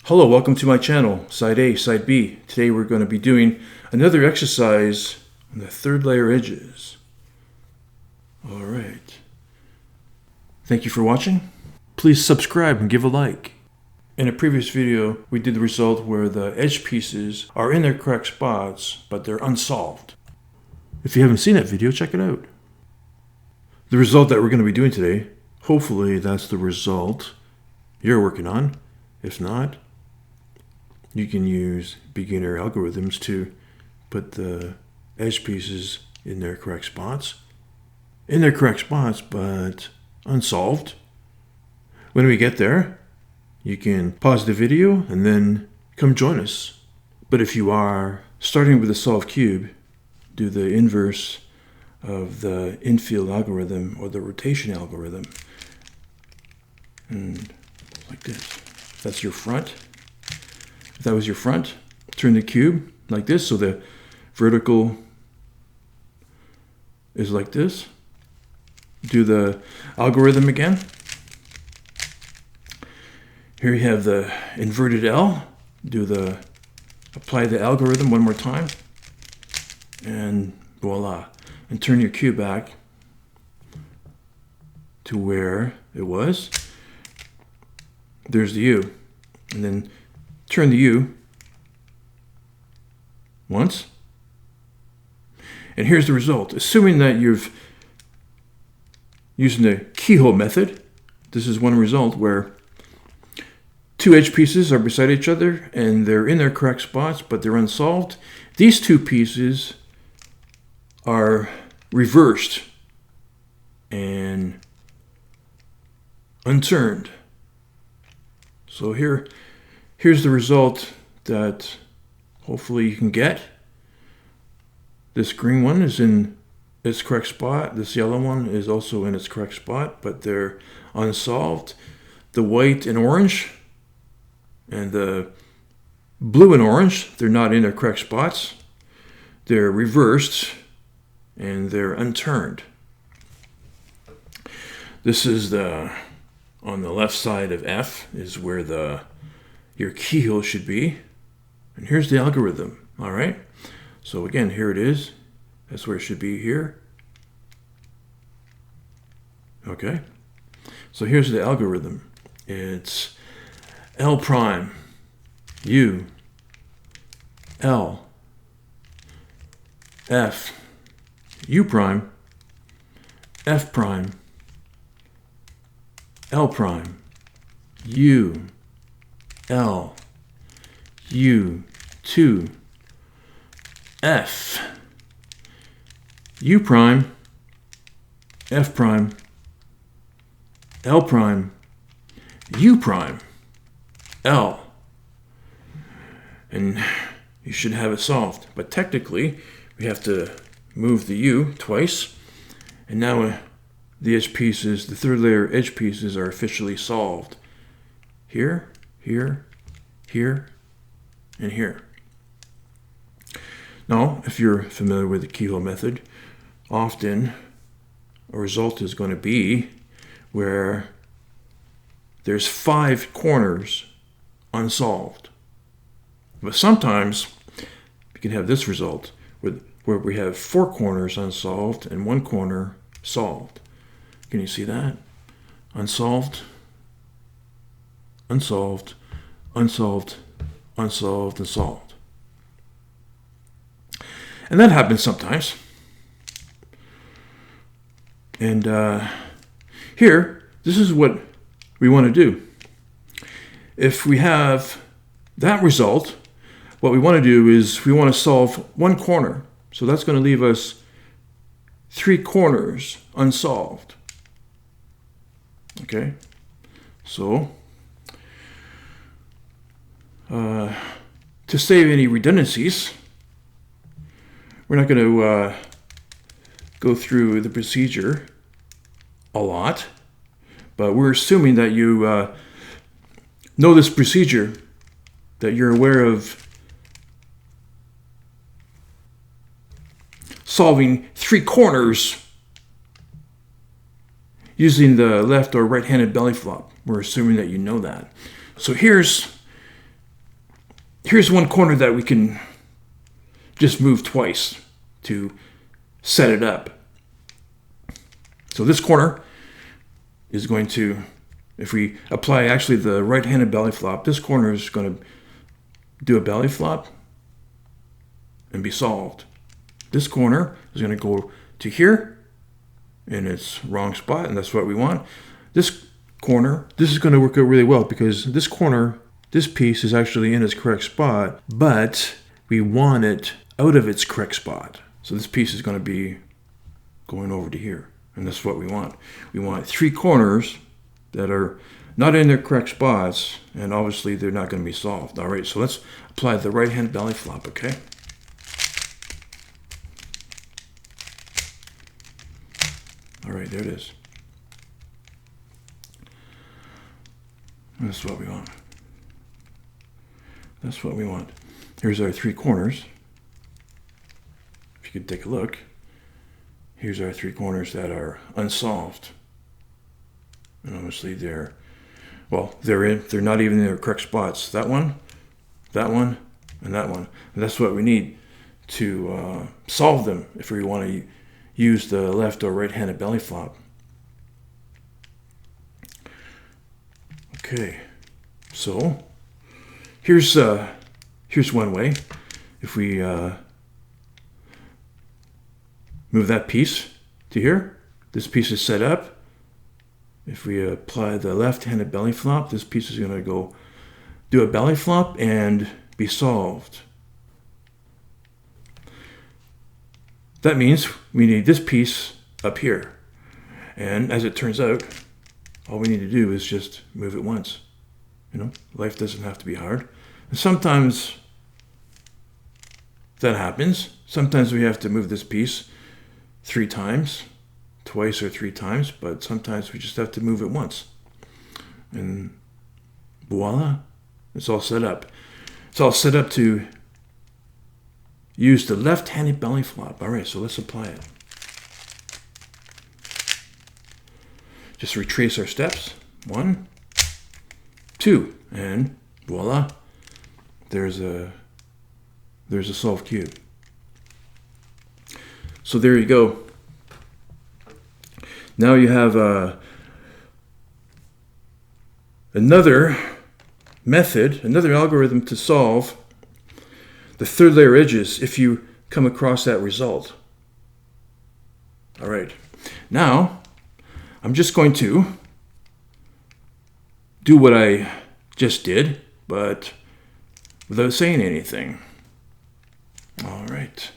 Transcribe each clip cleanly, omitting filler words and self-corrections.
Hello, welcome to my channel, Side A, Side B. Today we're going to be doing another exercise on the third layer edges. Alright. Thank you for watching. Please subscribe and give a like. In a previous video, we did the result where the edge pieces are in their correct spots, but they're unsolved. If you haven't seen that video, check it out. The result that we're going to be doing today, hopefully that's the result you're working on. If not, you can use beginner algorithms to put the edge pieces in their correct spots. But unsolved. When we get there, you can pause the video and then come join us. But if you are starting with a solved cube, do the inverse of the infield algorithm or the rotation algorithm. And like this. That's your front. If that was your front, turn the cube like this so the vertical is like this. Do the algorithm again. Here you have the inverted L. Apply the algorithm one more time. And voila. And turn your cube back to where it was. There's the U. And then turn the U once. And here's the result. Assuming that you've using the keyhole method, this is one result where two edge pieces are beside each other and they're in their correct spots, but they're unsolved. These two pieces are reversed and unturned. So here's the result that hopefully you can get. This green one is in its correct spot. This yellow one is also in its correct spot, but they're unsolved. The white and orange and the blue and orange, they're not in their correct spots. They're reversed and they're unturned. This is on the left side of F is where your keyhole should be. And here's the algorithm, all right? So again, here it is. That's where it should be here. Okay. So here's the algorithm. It's L prime, U, L, F, U prime, F prime, L prime, U, L, U, 2, F, U prime, F prime, L prime, U prime, L. And you should have it solved. But technically, we have to move the U twice. And now the edge pieces, the third layer edge pieces are officially solved. Here, here, here, and here. Now, if you're familiar with the keyhole method, often a result is going to be where there's 5 corners unsolved. But sometimes you can have this result where we have 4 corners unsolved and 1 corner solved. Can you see that? Unsolved, unsolved, unsolved, unsolved, and solved. And that happens sometimes. And here, this is what we want to do. If we have that result, what we want to do is we want to solve 1 corner. So that's going to leave us 3 corners unsolved. Okay, so to save any redundancies, we're not going to go through the procedure a lot, but we're assuming that you know this procedure, that you're aware of solving 3 corners using the left or right-handed belly flop. We're assuming that you know that. So here's Here's one corner that we can just move twice to set it up. So this corner is going to, if we apply actually the right-handed belly flop, this corner is going to do a belly flop and be solved. This corner is going to go to here in its wrong spot, and that's what we want. This corner, this is going to work out really well because this corner, this piece is actually in its correct spot, but we want it out of its correct spot. So this piece is going to be going over to here, and that's what we want. We want 3 corners that are not in their correct spots, and obviously they're not going to be solved. All right, so let's apply the right-hand belly flop, okay? All right, there it is. That's what we want. That's what we want. Here's our 3 corners. If you could take a look, here's our 3 corners that are unsolved. And obviously they're not even in their correct spots. That one, and that one. And that's what we need to solve them if we want to use the left or right-handed belly flop. Okay, so here's one way. If we move that piece to here, this piece is set up. If we apply the left-handed belly flop, this piece is going to go do a belly flop and be solved. That means we need this piece up here. And as it turns out, all we need to do is just move it once. You know, life doesn't have to be hard. And sometimes that happens. Sometimes we have to move this piece 3 times, twice or 3 times, but sometimes we just have to move it once. And voila, it's all set up. It's all set up to use the left-handed belly flop. All right, so let's apply it. Just retrace our steps. 1, 2, and voila, there's a solved cube. So there you go. Now you have another method, another algorithm to solve the third layer edges if you come across that result. All right, now I'm just going to do what I just did, but without saying anything. All right.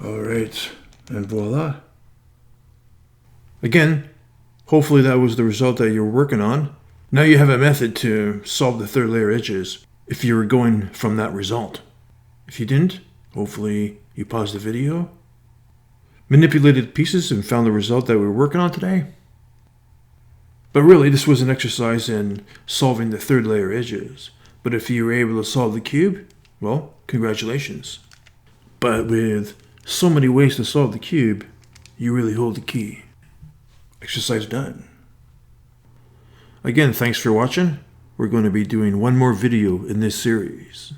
All right, and voila. Again, hopefully that was the result that you were working on. Now you have a method to solve the third layer edges if you were going from that result. If you didn't, hopefully you paused the video, manipulated the pieces, and found the result that we were working on today. But really, this was an exercise in solving the third layer edges. But if you were able to solve the cube, well, congratulations. But with so many ways to solve the cube, you really hold the key. Exercise done. Again, thanks for watching. We're going to be doing one more video in this series.